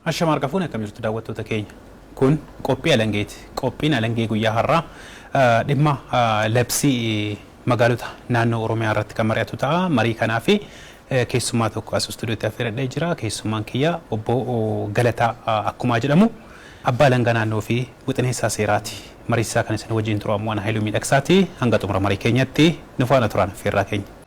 Ashamarka fuune akkam jirtu daawwattoota keenya. Kun qophii alangeeti. Qophiin alangee guyyaa har'aa dhimma labsii magaalota naannoo Oromiyaa irratti kan mari'atu ta'a. Marii kanaa fi keessummaa tokko as istuudiyootti affeeradhee jira. Keessummaan kiyya obbo Galataa akkuma jedhamu abbaa alangaa naannoo fi wixinee seeraati. Mariisaa kan isin wajjin turu ammoo ana Haayiluu Miidhagsaati. Hanga xumura marii keenyatti nu faana turan affeerraa keenya.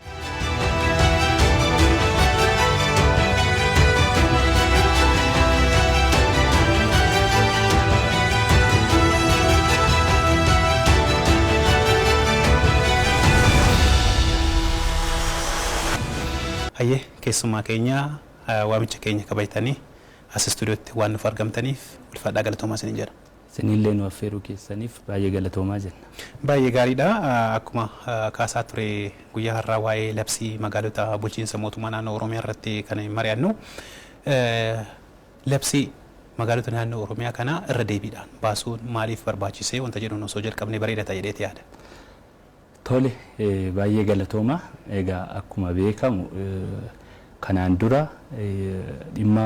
Hayyee keessummaa keenya waamicha keenya kabajtanii as istuudiyootti waan nuuf argamtaniif ulfaadhaa galatoomaa isiniin jedha. Isinillee nu affeeruu keessaniif baay'ee galatoomaa jenna. Baay'ee gaariidha. Akkuma kaasaa ture guyyaa har'aa waa'ee labsii magaalota bulchiinsa mootummaa naannoo Oromiyaa irratti kan mari'annu. Labsii magaalota naannoo Oromiyaa kana irra deebiidhaan baasuun maaliif barbaachisee wanta jedhuun osoo jalqabnee bareeda ta'e jedheeti yaada. Tole baay'ee galatooma. Egaa akkuma beekamu kanaan dura dhimma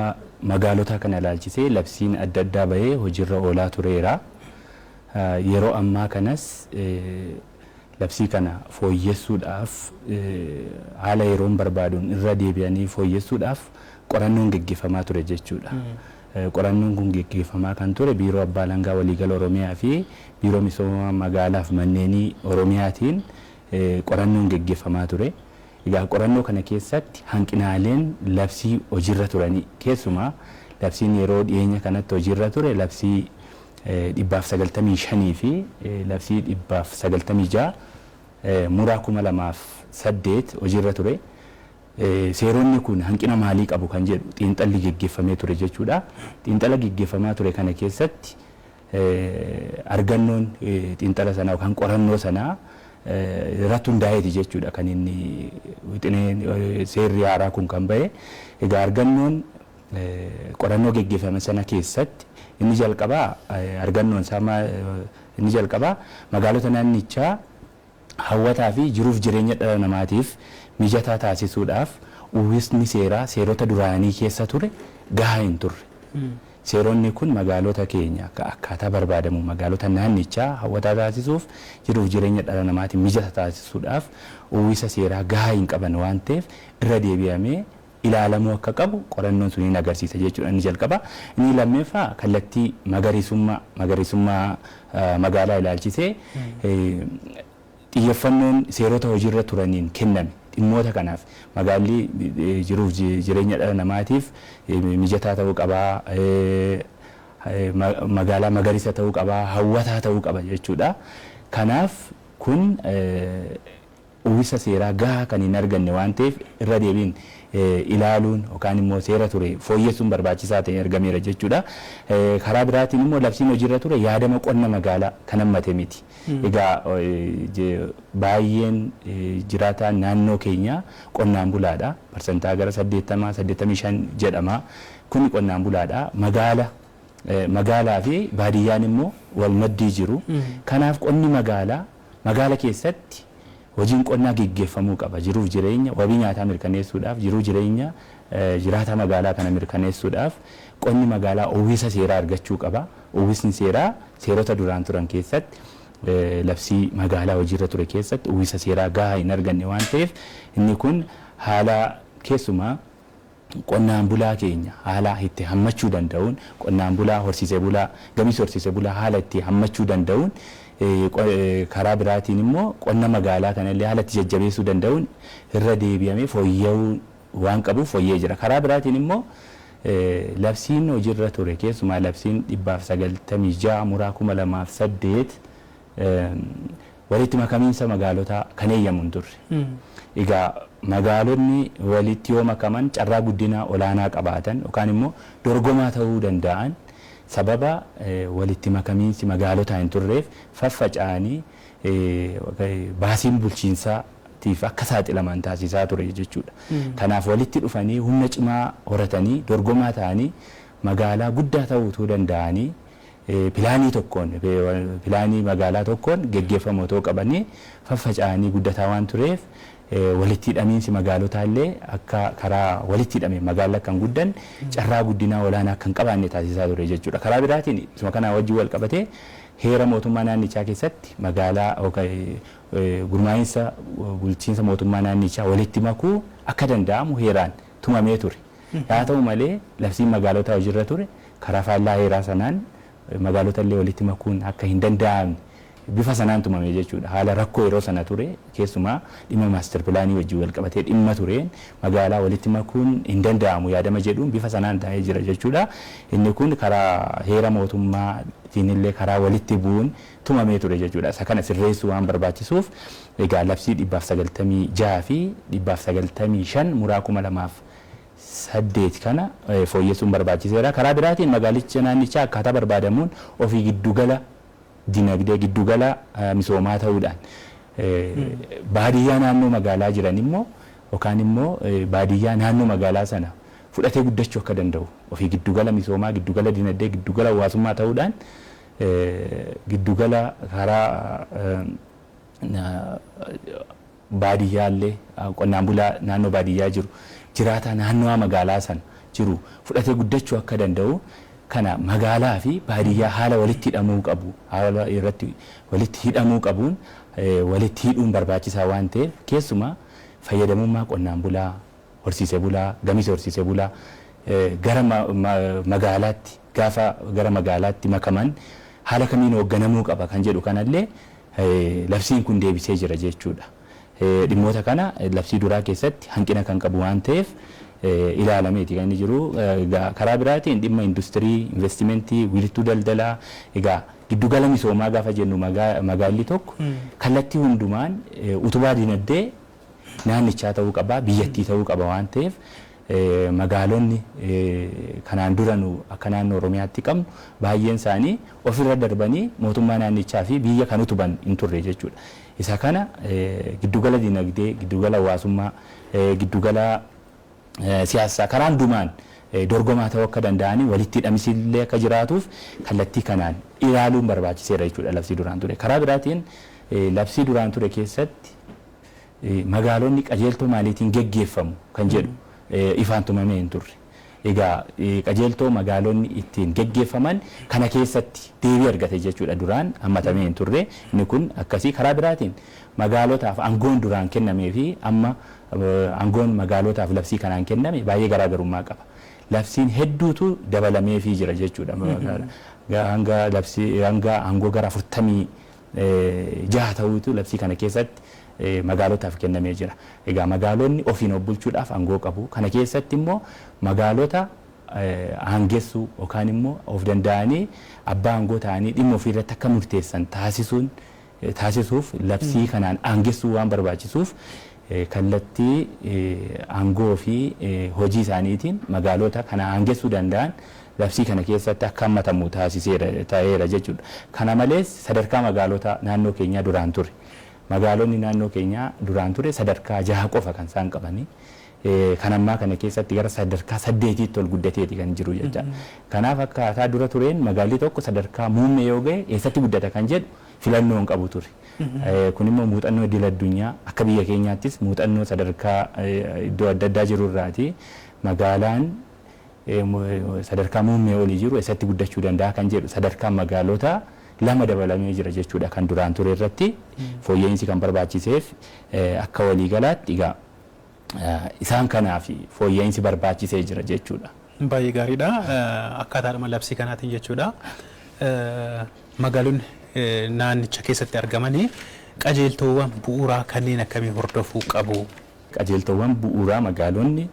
magaalota kana ilaalchisee labsiin adda addaa bahee hojiirra oolaa tureera. Yeroo ammaa kanas labsii kana fooyyessuudhaaf haala yeroon barbaaduun irra deebi'anii fooyyessuudhaaf qorannoon gaggeeffamaa ture jechuudha. Qorannoon kun gaggeeffamaa kan ture biiroo abbaa alangaa waliigala Oromiyaa fi biiroo misooma magaalaaf manneenii Oromiyaatiin qorannoon gaggeeffamaa ture. Egaa qorannoo kana keessatti hanqinaaleen labsii hojiirra turanii keessumaa labsiin yeroo dhiyeenya kanatti hojiirra ture labsii 195 fi labsii 196 muraa 2008 hojiirra ture. Seeronni kun hanqina maalii qabu kan jedhu xiinxalli gaggeeffamee ture jechuudha. Xiinxala gaggeeffamaa ture kana keessatti argannoon xiinxala sanaa yookaan qorannoo sanaa irratti hundaa'eeti jechuudha kan inni wixinee seerri haaraa kun kan ba'e. Egaa argannoon qorannoo gaggeeffame sana keessatti inni jalqabaa argannoon isaa inni jalqabaa magaalota naannichaa hawwataa fi jiruuf jireenya dhala namaatiif mijataa taasisuudhaaf uwwisni seeraa seerota duraanii keessa ture gahaa hin turre. Seeronni kun magaalota keenya akkaataa barbaadamu magaalota naannichaa hawwataa taasisuuf jiruuf jireenya dhala namaatiif mijataa taasisuudhaaf uwwisa seeraa gahaa hin qaban waan ta'eef irra deebi'amee ilaalamuu akka qabu qorannoon sun ni agarsiisa jechuudha. Inni jalqaba. Inni lammeeffaa kallattii magariisummaa magaalaa ilaalchisee xiyyeeffannoon seerota hojiirra turaniin kenname dhimmoota kanaaf magaalli jiruuf jireenya dhala namaatiif mijataa ta'uu qabaa, magaalaa magariisa ta'uu qabaa, hawwataa ta'uu qaba jechuudha. Kanaaf kun uwwisa seeraa gahaa kan hin arganne waan ta'eef irra deebiin ilaaluun yookaan immoo seera ture fooyyessuun barbaachisaa ta'e argameera jechuudha. Karaa biraatiin immoo labsiin hojiirra ture yaadama qonna magaalaa kan hammate miti. Egaa baay'een jiraataan naannoo keenya qonnaan bulaadha. Parsantaa gara 80-85 jedhama. Kun qonnaan bulaadha. Magaalaa fi baadiyyaan immoo wal maddii jiru. Kanaaf qonni magaala keessatti hojiin qonnaa gaggeeffamuu qaba. Jiruuf jireenya wabii nyaataa mirkaneessuudhaaf jiruuf jireenya jiraataa magaalaa kana mirkaneessuudhaaf qonni magaalaa uwwisa seeraa argachuu qaba. Uwwisni seeraa seerota duraan turan keessatti labsii magaalaa hojiirra ture keessatti uwwisa seeraa gahaa hin arganne waan ta'eef inni kun haala keessumaa qonnaan bulaa keenya haala itti hammachuu danda'uun qonnaan bulaa horsiisee bulaa gamiis horsiisee bulaa haala itti hammachuu danda'uun karaa biraatiin immoo qonna magaalaa kanallee haala itti jajjabeessuu danda'uun irra deebi'amee fooyya'uu waan qabuuf fooyya'ee jira. Karaa biraatiin immoo labsiin hojiirra ture keessumaa labsiin 196 muraa 2008 walitti makamiinsa magaalotaa kan eeyyamu hin turre. Egaa magaalonni walitti yoo makaman carraa guddinaa olaanaa qabaatan yookaan immoo dorgomaa ta'uu danda'an sababa walitti makamiinsi magaalotaa hin turreef faffaca'anii baasiin bulchiinsaatiif akka saaxilaman taasisaa ture jechuudha. Kanaaf walitti dhufanii humna cimaa horatanii dorgomaa ta'anii magaalaa guddaa ta'uu danda'anii pilaanii magaalaa tokkoon geggeeffamu otoo qabanii faffaca'anii guddataa waan tureef walitti hidhamiinsi magaalota illee akka karaa walitti hidhame magaalaa kan guddan carraa guddinaa olaanaa kan qabaanne taasisaa ture jechuudha. Karaa biraatiin isuma kana wajjin wal qabatee heera mootummaa naannichaa keessatti magaalaa gurmaa'insa bulchiinsa mootummaa naannichaa walitti makuu akka danda'amu heeraan tumamee ture. Haa ta'u malee labsiin magaalota hojiirra ture karaa faallaa heeraa sanaan magaalota illee walitti makuun akka hin danda'amne bifa sanaan tumame jechuudha. Haala rakkoo yeroo sana ture keessumaa dhimma maaster pilaanii wajjin wal qabatee dhimma tureen magaalaa walitti makuun hin danda'amu yaadama jedhuun bifa sanaan taa'ee jira jechuudha. Inni kun karaa heera mootummaatiin illee karaa walitti bu'uun tumamee ture jechuudha. Isa kana sirreessuu waan barbaachisuuf egaa labsii 196 fi 195 muraa 2008 kana fooyyessuun barbaachiseera. Karaa biraatiin magaalicha naannichaa akkaataa barbaadamuun ofii giddugala dinagdee giddugala misoomaa ta'uudhaan baadiyyaa naannoo magaalaa jiran immoo yookaan immoo baadiyyaa naannoo magaalaa sana fudhatee guddachuu akka danda'u ofii giddugala misoomaa giddugala dinagdee giddugala hawaasummaa ta'uudhaan giddugala karaa baadiyyaa illee qonnaan bulaa naannoo baadiyyaa jiru jiraataa naannoo magaalaa sana jiru fudhatee guddachuu akka danda'u kana magaalaa fi baadiyyaa haala walitti hidhamuu qabu haala irratti walitti hidhamuu qabuun walitti hidhuun barbaachisaa waan ta'eef keessumaa fayyadamummaa qonnaan bulaa horsiisee bulaa gamiisa horsiisee bulaa gara magaalaatti gaafa gara magaalaatti makaman haala kamiin hoogganamuu qaba kan jedhu kanallee labsiin kun deebisee jira jechuudha. Dhimmoota kana labsii duraa keessatti hanqina kan qabu waan ta'eef ilaalameeti kan inni jiru. Karaa biraatiin dhimma industirii investimentii wiirtuu daldalaa egaa giddugala misoomaa gaafa jennu magaalli tokko kallattii hundumaan utubaa dinagdee naannichaa ta'uu qaba biyyattii ta'uu qaba waan ta'eef magaalonni kanaan duranu akka naannoo Oromiyaatti qabnu baay'een isaanii ofirra darbanii mootummaa naannichaa fi biyya kan utuban hin turre jechuudha. Isa kana giddugala dinagdee giddugala hawaasummaa giddugala siyaasaa karaa hundumaan dorgomaa ta'uu akka danda'anii walitti hidhamisillee akka jiraatuuf kallattii kanaan ilaaluun barbaachiseera jechuudha labsii duraan ture. Karaa biraatiin labsii duraan ture keessatti magaalonni qajeeltoo maaliitiin geggeeffamu kan jedhu ifaan tumamee hin turre. Egaa qajeeltoo magaalonni ittiin geggeeffaman kana keessatti deebii argate jechuudha duraan hammatamee hin turre. Inni kun akkasii karaa biraatiin magaalotaaf aangoon duraan kennamee fi amma aangoon magaalotaaf labsii kanaan kenname baay'ee garaagarummaa qaba. Labsiin hedduutu dabalamee fi jira jechuudha. Hanga aangoo gara 46 ta'uutu labsii kana keessatti magaalotaaf kennamee jira. Egaa magaalonni ofiin of bulchuudhaaf aangoo qabu. Kana keessatti immoo magaalota aangessuu yookaan immoo of danda'anii abbaa aangoo ta'anii dhimma ofii irratti akka murteessan taasisuuf labsii kanaan aangessuu waan barbaachisuuf kallattii aangoo fi hojii isaaniitiin magaalota kana aangessuu danda'an labsii kana keessatti akka hammatamu taasiseera jechuudha. Kana malees sadarkaa magaalota naannoo keenyaa duraan ture. Magaalonni naannoo keenyaa duraan ture sadarkaa 6 qofa kan isaan qabanii kan ammaa kana keessatti gara sadarkaa 8tti ol guddateeti kan jiru jechuudha. Kanaaf akkaataa dura tureen magaalli tokko sadarkaa muummee yoo ga'e eessatti guddata kan jedhu filannoo hin qabu ture. Kun immoo muuxannoo idil addunyaa akka biyya keenyaattis muuxannoo sadarkaa iddoo adda addaa jiru irraati magaalaan sadarkaa muummee olii jiru eessatti guddachuu danda'a kan jedhu sadarkaa magaalotaa lama dabalamee jira jechuudha kan duraan ture irratti fooyya'insi kan barbaachiseef akka waliigalaatti egaa isaan kanaaf fooyya'insi barbaachisee jira jechuudha. Baay'ee gaariidha. Akkaataadhuma labsii kanaatiin jechuudha. Magaalonni naannicha keessatti argamanii qajeeltowwan bu'uuraa kanneen akkamii hordofuu qabu? Qajeeltowwan bu'uuraa magaalonni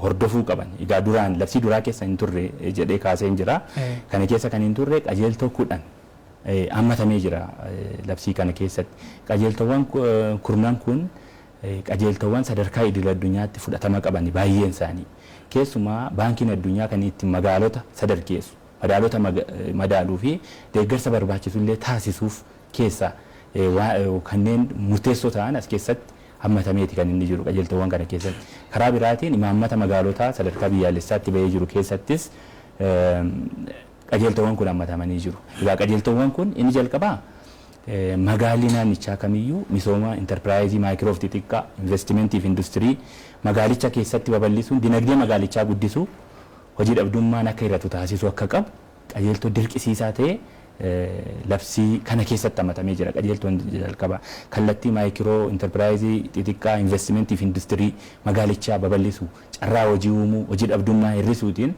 hordofuu qaban. Egaa duraan labsii duraa keessa hin turre jedhee kaasee jira. Kana keessa kan hin turre qajeeltoo 10 hammatamee jira labsii kana keessatti. Qajeeltowwan 10 kun qajeeltowwan sadarkaa idil addunyaatti fudhatama qaban baay'een isaanii. Keessumaa baankiin addunyaa kan ittiin magaalota sadarkeessu. Magaalota madaaluu fi deeggarsa barbaachisu illee taasisuuf keessa kanneen murteessoo ta'an as keessatti hammatameeti kan inni jiru qajeeltowwan kana keessatti. Karaa biraatiin imaammata magaalotaa sadarkaa biyyaalessaatti bahee jiru keessattis qajeeltowwan kun hammatamanii jiru. Egaa qajeeltowwan kun inni jalqabaa magaalli naannichaa kamiyyuu misooma enterpiraayizii maayikiroof xixiqqaa investimentii fi industirii magaalicha keessatti babal'isuun dinagdee magaalichaa guddisuu hojii dhabdummaan akka hir'atu taasisuu akka qabu qajeeltoo dirqisiisaa ta'e labsii kana keessatti hamatamee jira. Qajeeltoon jalqaba kallattii maayikiroo enterpiraayizii xixiqqaa investimentii fi industirii magaalichaa babal'isu carraa hojii uumuu hojii dhabdummaa hir'isuutiin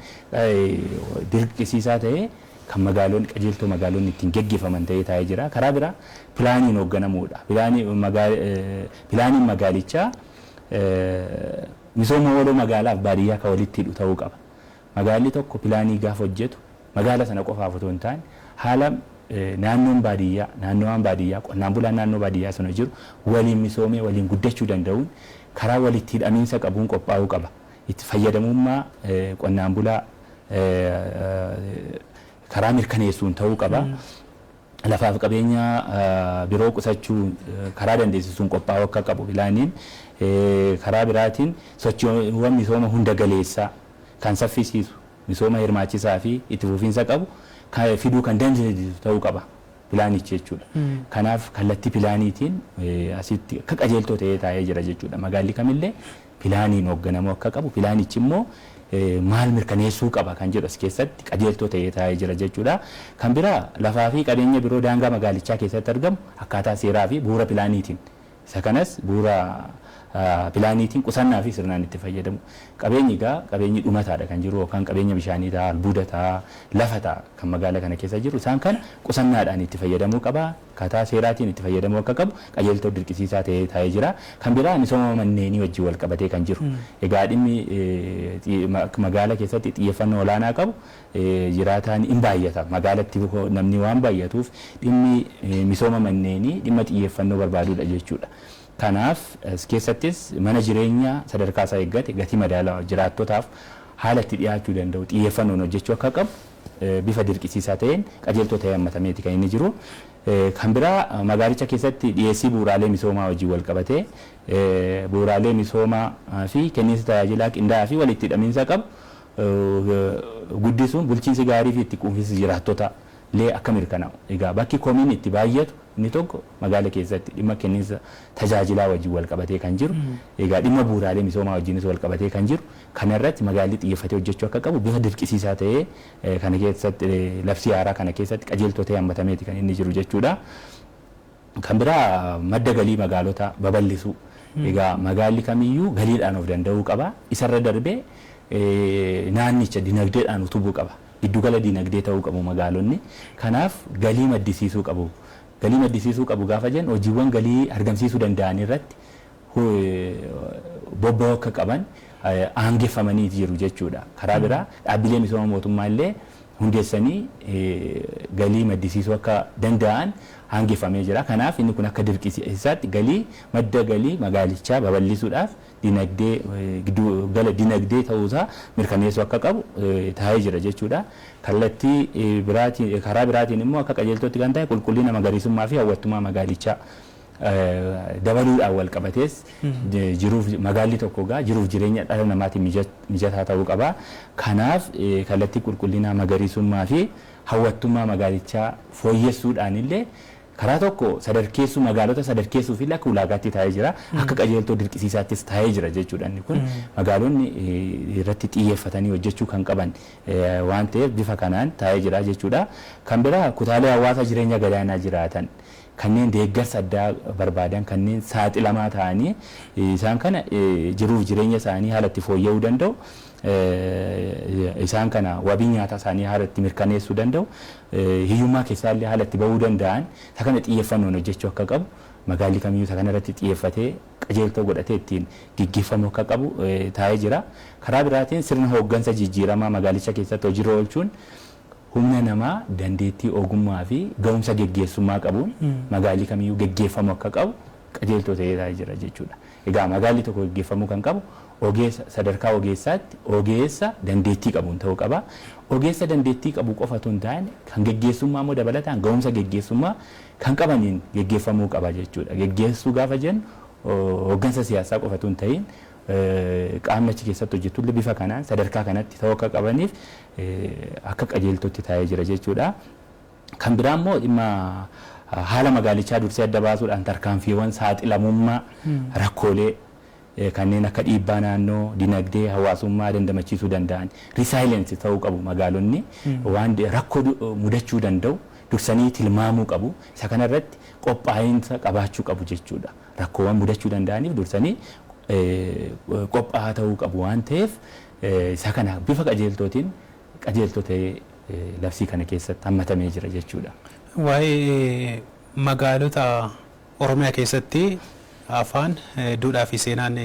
dirqisiisaa ta'e kan magaalonni qajeeltoo magaalonni ittiin geggeeffaman ta'ee taa'ee jira. Karaa biraa pilaaniin hoogganamuudha. Pilaaniin magaalichaa misooma waloo magaalaaf baadiyyaa kan walitti hidhu ta'uu qaba. Magaalli tokko pilaanii gaafa hojjetu magaala sana qofaaf otoo hin taane haala naannoon baadiyyaa qonnaan bulaan naannoo baadiyyaa sana jiru waliin misoomee waliin guddachuu danda'uun karaa walitti hidhamiinsa qabuun qophaa'uu qaba. Itti fayyadamummaa qonnaan bulaa karaa mirkaneessuun ta'uu qaba. Lafaaf qabeenya biroo qusachuu karaa dandeessisuun qophaa'uu akka qabu pilaaniin karaa biraatiin sochiiwwan misooma hunda galeessaa kan saffisiisu misooma hirmaachisaa fi itti fufiinsa qabu fiduu kan dandeessisu ta'uu qaba pilaanichi jechuudha. Kanaaf kallattii pilaaniitiin asitti akka qajeeltoo ta'ee taa'ee jira jechuudha. Magaalli kamillee pilaaniin hoogganamuu akka qabu pilaanichi immoo maal mirkaneessuu qaba kan jedhu as keessatti qajeeltoo ta'ee taa'ee jira jechuudha. Kan biraa lafaa fi qabeenya biroo daangaa magaalichaa keessatti argamu akkaataa seeraa fi bu'uura pilaaniitiin isa kanas bu'uura pilaaniitiin qusannaa fi sirnaan itti fayyadamu. Qabeenyi qabeenyi dhumataadha kan jiru yookaan qabeenya bishaanii ta'a, albuuda ta'a, lafa ta'a kan magaala kana keessa jiru isaan kana qusannaadhaan itti fayyadamuu qaba. Akkaataa seeraatiin itti fayyadamuu akka qabu qajeeltoo dirqisiisaa ta'ee taa'ee jira. Kan biraa misooma manneenii wajjin wal qabatee kan jiru. Egaa dhimmi magaala keessatti xiyyeeffannoo olaanaa qabu jiraataan hin baay'ata. Magaalatti namni waan baay'atuuf dhimmi misooma manneenii dhimma xiyyeeffannoo barbaaduudha jechuudha. Kanaaf as keessattis mana jireenyaa sadarkaa isaa eeggate gatii madaalawaa jiraattotaaf haala itti dhiyaachuu danda'u xiyyeeffannoon hojjechuu akka qabu bifa dirqisiisaa ta'een qajeeltoo ta'ee hammatameeti kan inni jiru. Kan biraa magaalicha keessatti dhiyeessii bu'uuraalee misoomaa wajjin wal qabatee bu'uuraalee misoomaa fi kenniinsa tajaajilaa qindaa'aa fi walitti hidhamiinsa qabu guddisuun bulchiinsi gaarii fi itti quufinsi jiraattota lee akka mirkanaa'u. Egaa bakki komiin itti baay'atu inni tokko magaala keessatti dhimma kenniinsa tajaajilaa wajjin wal qabatee kan jiru. Egaa dhimma bu'uuraalee misoomaa wajjinis wal qabatee kan jiru. Kana irratti magaalli xiyyeeffatee hojjechuu akka qabu bifa dirqisiisaa ta'ee kana keessatti labsii haaraa kana keessatti qajeeltoo ta'ee hammatameeti kan inni jiru jechuudha. Kan biraa madda galii magaalota babal'isuu. Egaa magaalli kamiyyuu galiidhaan of danda'uu qaba. Isarra darbee naannicha dinagdeedhaan utubuu qaba. Giddugala dinagdee ta'uu qabu magaalonni. Kanaaf galii maddisiisuu qabu. Galii maddisiisuu qabu gaafa jennu hojiiwwan galii argamsiisuu danda'an irratti bobba'uu akka qaban aangeffamanii jiru jechuudha. Karaa biraa dhaabbilee misooma mootummaa illee hundeessanii galii maddisiisuu akka danda'an aangeffamee jira. Kanaaf inni kun akka dirqisiisaatti madda galii magaalichaa babal'isuudhaaf giddugala dinagdee ta'uusaa mirkaneessuu akka qabu taa'ee jira jechuudha. Kallattii karaa biraatiin immoo akka qajeeltootti kan ta'e qulqullina magariisummaa fi hawwattummaa magaalichaa dabaluudhaan wal qabatees magaalli tokko jiruuf jireenya dhala namaatiin mijataa ta'uu qaba. Kanaaf kallattii qulqullina magariisummaa fi hawwattummaa magaalichaa fooyyessuudhaan illee karaa tokko magaalota sadarkeessuu fi akka ulaagaatti taa'ee jira. Akka qajeeltoo dirqisiisaattis taa'ee jira jechuudha. Inni kun magaalonni irratti xiyyeeffatanii hojjechuu kan qaban waan ta'eef bifa kanaan taa'ee jira jechuudha. Kan biraa kutaalee hawaasa jireenya gadaanaa jiraatan kanneen deeggarsa addaa barbaadan kanneen saaxilamaa ta'anii isaan kana jiruuf jireenya isaanii haala itti fooyya'uu danda'u. Isaan kana wabii nyaataa isaanii haala itti mirkaneessuu danda'u. Hiyyummaa keessaallee haala itti bahuu danda'an isa kana xiyyeeffannoon hojjechuu akka qabu magaalli kamiyyuu isa kana irratti xiyyeeffatee qajeeltoo godhatee ittiin gaggeeffamuu akka qabu taa'ee jira. Karaa biraatiin sirna hooggansa jijjiiramaa magaalicha keessatti hojiirra oolchuun humna namaa dandeettii ogummaa fi ga'umsa geggeessummaa qabuun magaalli kamiyyuu geggeeffamuu akka qabu qajeeltoo ta'ee taa'ee jira jechuudha. Egaa magaalli tokko geggeeffamuu kan qabu sadarkaa ogeessaatti ogeessa dandeettii qabuun ta'uu qaba. Ogeessa dandeettii qabu qofa otoo hin taane kan geggeessummaa immoo dabalataan ga'umsa geggeessummaa kan qabaniin geggeeffamuu qaba jechuudha. Geggeessuu gaafa jennu hooggansa siyaasaa qofa otoo hin ta'in qaamni achi keessatti hojjetullee bifa kanaan sadarkaa kanatti ta'uu akka qabaniif akka qajeeltootti taa'ee jira jechuudha. Kan biraa immoo dhimma haala magaalichaa dursee adda baasuudhaan tarkaanfiiwwan saaxilamummaa rakkoolee kanneen akka dhiibbaa naannoo, dinagdee, hawaasummaa dandamachiisuu danda'an resilience ta'uu qabu magaalonni waan rakkoo mudachuu danda'u dursanii tilmaamuu qabu. Isa kanarratti qophaa'insa qabaachuu qabu jechuudha. Rakkoowwan mudachuu danda'aniif dursanii qophaa'aa ta'uu qabu waan ta'eef isa kana bifa qajeeltootiin qajeeltoo ta'ee labsii kana keessatti hammatamee jira jechuudha. Waa'ee magaalota Oromiyaa keessatti afaan duudhaa fi seenaan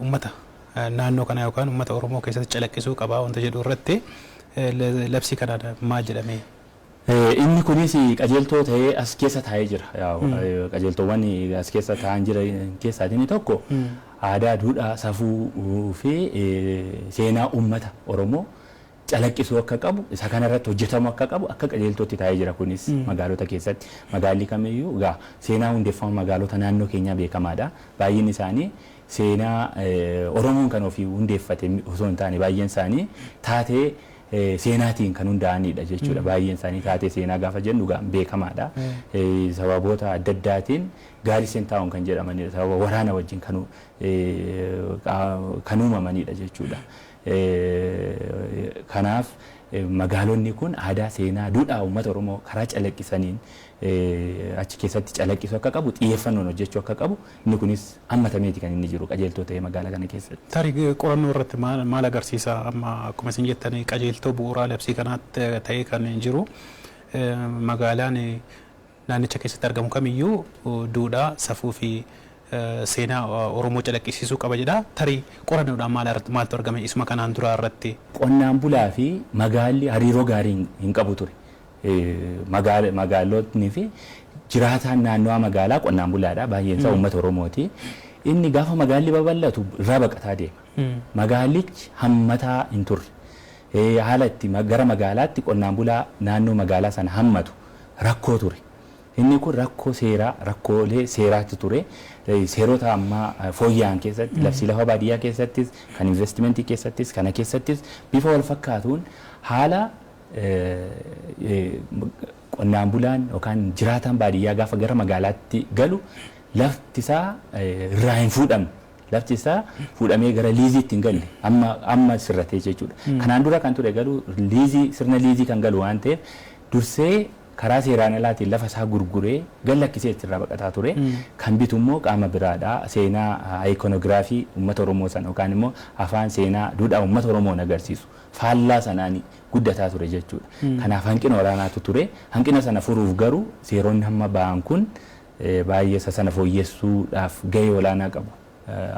uummata naannoo kana yookaan uummata Oromoo keessatti calaqqisuu qabaa wanta jedhu irratti labsii kanaan maal jedhamee? Inni kunis qajeeltoo ta'ee as keessa taa'ee jira. Qajeeltoowwan as keessa taa'an jira keessaa inni tokko aadaa, duudhaa, safuu fi seenaa uummata Oromoo calaqqisuu akka qabu, isa kanarratti hojjetamu akka qabu akka qajeeltootti taa'ee jira. Kunis magaalota keessatti magaalli kamiyyuu egaa seenaa hundeeffama magaalota naannoo keenyaa beekamaadha. Baay'inni isaanii seenaa Oromoon kan ofii hundeeffate osoo hin taane baay'een isaanii taatee seenaatiin kan hundaa'anidha jechuudha. Baay'een isaanii taatee seenaa gaafa jennu beekamaadha. Sababoota adda addaatiin gaarii seentaawwan kan jedhamanidha. Sababa waraana wajjin kan uumamanidha jechuudha. Kanaaf magaalonni kun aadaa, seenaa, duudhaa uummata Oromoo karaa calaqqisaniin achi keessatti calaqqisuu akka qabu, xiyyeeffannoon hojjechuu akka qabu, inni kunis hammatameeti kan inni jiru qajeeltoo ta'ee magaalaa kana keessatti. Tarii qorannoo irratti maal agarsiisa? Amma akkuma isin jettan qajeeltoo bu'uuraa labsii kanaatti ta'ee kan jiru magaalaan naannicha keessatti argamu kamiyyuu duudhaa, safuu fi seenaa Oromoo calaqqisiisuu qaba jedha. Tarii qorannoodhaan maaltu argame isuma kanaan dura irratti? Qonnaan bulaa fi magaalli hariiroo gaarii hin qabu ture. Magaalotni fi jiraataan naannoo magaalaa qonnaan bulaadha. Baay'een isaa uummata Oromooti. Inni gaafa magaalli babal'atu irraa baqataa deema. Magaallichi hammataa hin turre. Haala itti gara magaalaatti qonnaan bulaa naannoo magaalaa sana hammatu rakkoo ture. Inni kun rakkoo seeraa, rakkoolee seeraatti ture. Seerota ammaa fooyya'an keessatti, labsii lafa baadiyyaa keessattis, kan investimentii keessattis, kana keessattis bifa wal fakkaatuun haala qonnaan bulaan yookaan jiraataan baadiyyaa gaafa gara magaalaatti galu lafti isaa irraa hin fuudhamne. Lafti isaa fuudhamee gara liiziitti hin galle amma sirratee jechuudha. Kanaan dura kan ture garuu sirna liizii kan galu waan ta'eef dursee karaa seeraan alaatiin lafa isaa gurguree gallakkisee irraa baqataa ture. Kan bitu immoo qaama biraadha. Seenaa ikonoogiraafii uummata Oromoo sana yookaan immoo afaan seenaa duudhaa uummata Oromoo agarsiisu faallaa sanaan guddataa ture jechuudha. Kanaaf hanqina olaanaatu ture. Hanqina sana furuuf garuu seeronni hamma ba'an kun baay'ee sana fooyyessuudhaaf gahee olaanaa qabu.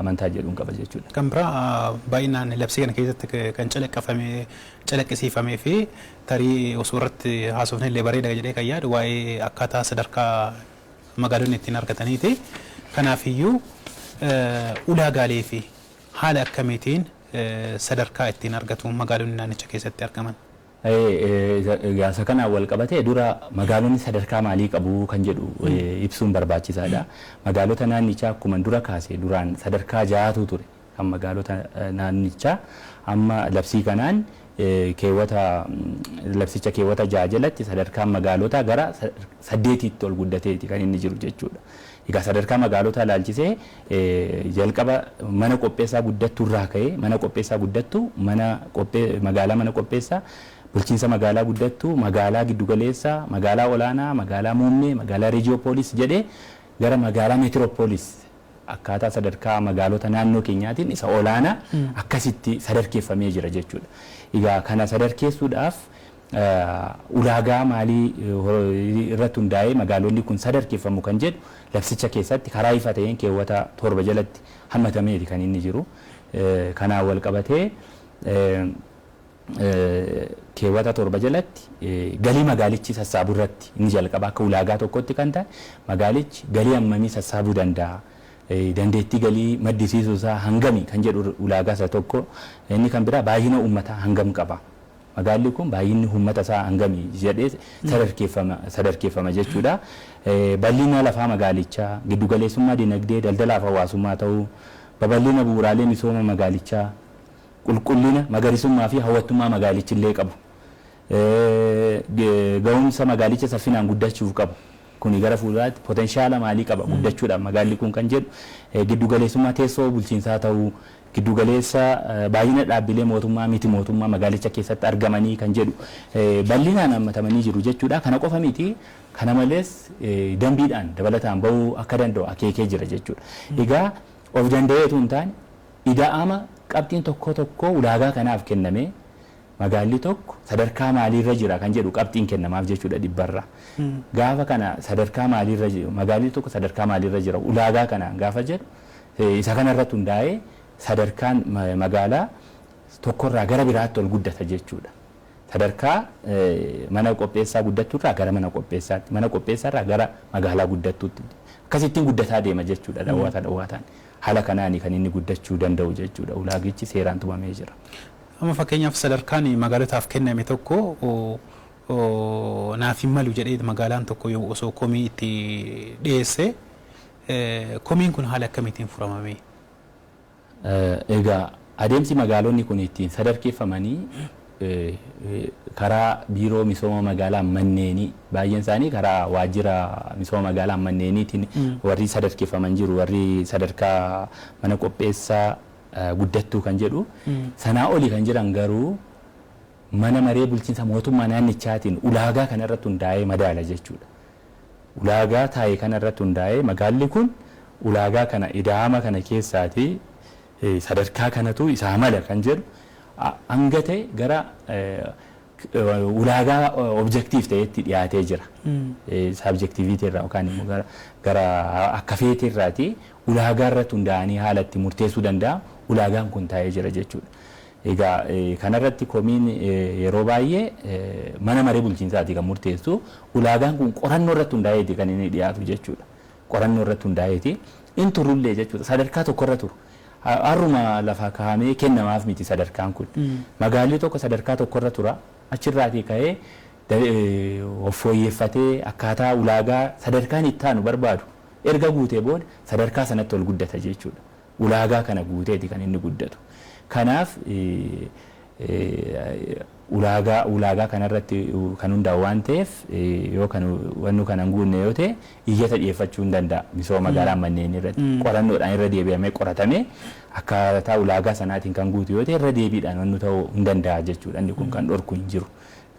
Amantaa jedhuun qaba jechuudha. Kan biraa baay'inaan labsii kana keessatti kan calaqqisiifamee fi tarii osoo irratti haasofne illee bareeda jedhee kan yaadu waa'ee akkaataa sadarkaa magaalonni ittiin argataniiti. Kanaafiyyuu ulaagaalee fi haala akkamiitiin sadarkaa ittiin argatu magaalonni naannicha keessatti argaman? Gaasa kanaan wal qabatee dura magaalonni sadarkaa maalii qabu kan jedhu ibsuun barbaachisaadha. Magaalota naannichaa akkuma dura kaasee duraan sadarkaa 6tu ture. Kan magaalota naannichaa amma labsii kanaan labsicha keewwata 6 jalatti sadarkaa magaalota gara 8tti ol guddateeti kan inni jiru jechuudha. Egaa sadarkaa magaalota ilaalchisee jalqaba mana qopheessaa guddattuu irraa ka'ee mana qopheessaa guddattuu magaalaa mana qopheessaa bulchiinsa magaalaa guddattuu, magaalaa giddugaleessaa, magaalaa olaanaa, magaalaa muummee, magaalaa reejiyoopolis jedhee gara magaalaa meetiroopolis akkaataa sadarkaa magaalota naannoo keenyaatiin isa olaanaa akkasitti sadarkeeffamee jira jechuudha. Egaa kana sadarkeessuudhaaf ulaagaa maalii irratti hundaa'ee magaalonni kun sadarkeeffamu kan jedhu labsicha keessatti karaa ifa ta'een keewwata 7 jalatti hammatameeti kan inni jiru. Kanaan wal qabatee keewwata 7 jalatti galii magaalichi sassaabuu irratti inni jalqaba akka ulaagaa tokkotti kan ta'e magaalichi galii hammamii sassaabuu danda'a. Dandeettii galii maddisiisuu isaa hangami kan jedhu ulaagaa isa tokko. Inni kan biraa baay'ina uummataa hangam qaba. Magaalli kun baay'inni uummata isaa hangami jedhee sadarkeeffama jechuudha. Bal'ina lafaa magaalichaa, giddugaleessummaa dinagdee, daldalaa fi hawaasummaa ta'uu, babal'ina bu'uuraalee misooma magaalichaa, qulqullina, magariisummaa fi hawwattummaa magaalichi illee qabu. ga'umsa magaalicha saffinaan guddachuuf qabu. Kuni gara fuulduraatti potenshaala maalii qaba guddachuudhaaf magaalli kun kan jedhu giddu galeessummaa teessoo bulchiinsaa ta'uu giddu galeessa baay'ina dhaabbilee mootummaa miti mootummaa magaalicha keessatti argamanii kan jedhu bal'inaan hammatamanii jiru jechuudha. Kana qofa miti kana malees dambiidhaan dabalataan bahuu akka danda'u akeekee jira jechuudha. Egaa of danda'eetu hin taane ida'ama qabxiin tokko tokko ulaagaa kanaaf kenname magaalli tokko sadarkaa maaliirra jira kan jedhu qabxiin kennamaaf jechuudha dhibbarra. Gaafa kana sadarkaa maaliirra jira magaalli tokko sadarkaa maaliirra jira ulaagaa kanaan gaafa jedhu isa kanarratti hundaa'ee sadarkaan magaalaa tokkorraa gara biraatti ol guddata jechuudha. Sadarkaa mana qopheessaa guddattuurraa gara mana qopheessaatti mana qopheessaarraa gara magaalaa guddattuutti akkasittiin guddataa deema jechuudha dhawwaataan. Haala kanaani kan inni guddachuu danda'u jechuudha. Ulaagichi seeraan tumamee jira. Amma fakkeenyaaf sadarkaan magaalotaaf kenname tokko naaf hin malu jedhee magaalaan tokko yoo osoo komii itti dhiyeesse komiin kun haala akkamiitiin furamame? Egaa adeemsi magaalonni kun ittiin sadarkeeffamanii karaa biiroo misooma magaalaa manneenii baay'een isaanii karaa waajjira misooma magaalaa manneeniitiin warri sadarkeeffaman jiru warri sadarkaa mana qopheessaa guddattuu kan jedhu sanaa oli kan jiran garuu mana maree bulchiinsa mootummaa naannichaatiin ulaagaa kanarratti hundaa'ee madaala jechuudha. Ulaagaa taa'ee kanarratti hundaa'ee magaalli kun ulaagaa kana ida'ama kana keessaati sadarkaa kanatu isaa mala kan jedhu hanga ta'e gara ulaagaa objektiif ta'etti dhiyaatee jira. Sabjektiviitii irraa yookaan immoo gara akka feetee irraati ulaagaa irratti hundaa'anii haala itti murteessuu danda'a. Ulaagaan kun taa'ee jira jechuudha. Egaa kanarratti komiin yeroo baay'ee mana maree bulchiinsaati kan murteessu ulaagaan kun qorannoo irratti hundaa'eeti kan inni dhiyaatu jechuudha. Qorannoo irratti hundaa'eeti in turullee jechuudha. Sadarkaa tokkorra turu. Har'uma lafaa kaa'amee kennamaaf miti sadarkaan kun. Magaalli tokko sadarkaa tokkorra tura. Achirraatii ka'ee of fooyyeffatee akkaataa ulaagaa sadarkaan itti aanu barbaadu erga guutee booda sadarkaa sanatti ol guddata jechuudha. Ulaagaa kana guuteeti kan inni guddatu. Kanaaf ulaagaa kanarratti kan hundaa'u waan ta'eef yoo kan wannu kana hin guunne yoo ta'e iyyata dhiyeeffachuu hin danda'a misooma magaalaa manneen irratti qorannoodhaan irra deebi'amee qoratamee akkaataa ulaagaa sanaatiin kan guutu yoo ta'e irra deebiidhaan wannu ta'uu hin danda'a jechuudha. Inni kun kan dhorku hin jiru.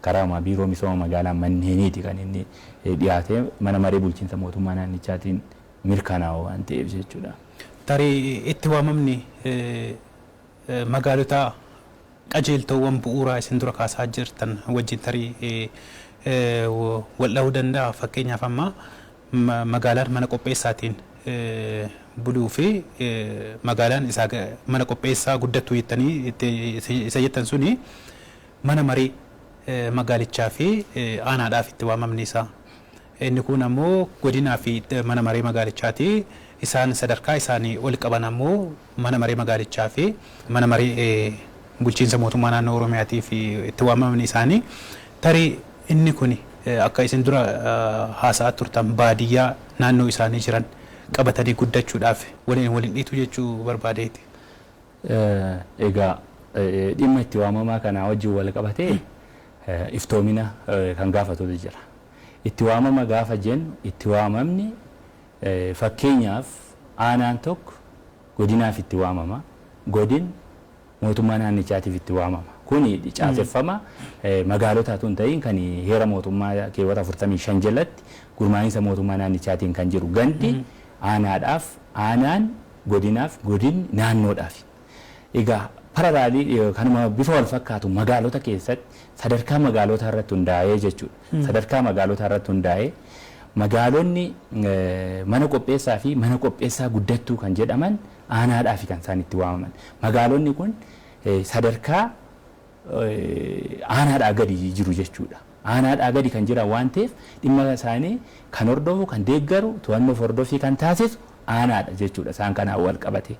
Karaa biiroo misooma magaalaa manneeniiti kan inni dhiyaatee mana maree bulchiinsa mootummaa naannichaatiin mirkanaa'u waan ta'eef jechuudha. Tarii itti waamamni magaalota qajeeltowwan bu'uuraa isin dura kaasaa jirtan wajjin tarii wal dhahuu danda'a. Fakkeenyaaf amma magaalaan mana qopheessaatiin buluu fi magaalaan isaa mana qopheessaa guddattuu jettanii isa jettan suni mana marii magaalichaa fi aanaadhaaf itti waamamni isaa. Inni kun ammoo godinaa fi mana maree magaalichaati. Isaan sadarkaa isaanii ol qaban ammoo mana maree magaalichaa fi mana maree bulchiinsa mootummaa naannoo Oromiyaatii fi itti waamamni isaanii. Tarii inni kun akka isin dura haasa'aa turtan baadiyyaa naannoo isaanii jiran qabatanii guddachuudhaaf waliin dhiitu jechuu barbaadeeti. Egaa dhimma itti waamamaa kanaa wajjin wal qabatee iftoomina kan gaafatutu jira. Itti waamama gaafa jennu itti waamamni fakkeenyaaf aanaan tokko godinaaf itti waamama. Godin mootummaa naannichaatiif itti waamama. Kuni caaseffama magaalotaatu hin ta'in kan heera mootummaa keewwata 45 jalatti gurmaa'insa mootummaa naannichaatiin kan jiru gandi aanaadhaaf aanaan godinaaf godin naannoodhaaf. Egaa paralaalii kanuma bifa wal fakkaatu magaalota keessatti sadarkaa magaalotaa irratti hundaa'ee jechuudha. Sadarkaa magaalotaa irratti hundaa'ee magaalonni mana qopheessaa fi mana qopheessaa guddattuu kan jedhaman aanaadhaaf kan isaan itti waamaman. Magaalonni kun sadarkaa aanaadhaa gadi jiru jechuudha. Aanaadhaa gadi kan jiran waan ta'eef dhimma isaanii kan hordofu kan deeggaru to'annoo hordofii kan taasisu aanaadha jechuudha. Isaan kanaan wal qabate.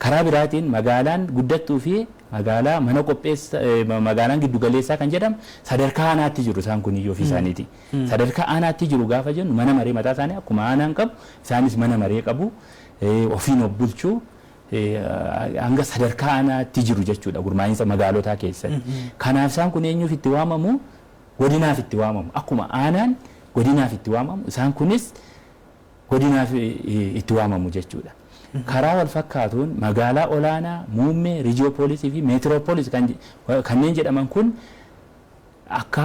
Karaa biraatiin magaalaan guddattuu fi magaalaa mana qopheessa magaalaan giddugaleessaa kan jedhamu sadarkaa aanaatti jiru isaan kun iyyuu ofii isaaniiti. Sadarkaa aanaatti jiru gaafa jennu mana maree mataa isaanii akkuma aanaan qabu isaanis mana maree qabu ofiin of bulchuu hanga sadarkaa aanaatti jiru jechuudha gurmaa'insa magaalotaa keessatti. Kanaaf isaan kun eenyuuf itti waamamu? Godinaaf itti waamamu. Akkuma aanaan godinaaf itti waamamu isaan kunis godinaaf itti waamamu jechuudha. Karaa wal fakkaatuun magaalaa olaanaa, muummee, riijiyoopolisii fi meetiroopolis kanneen jedhaman kun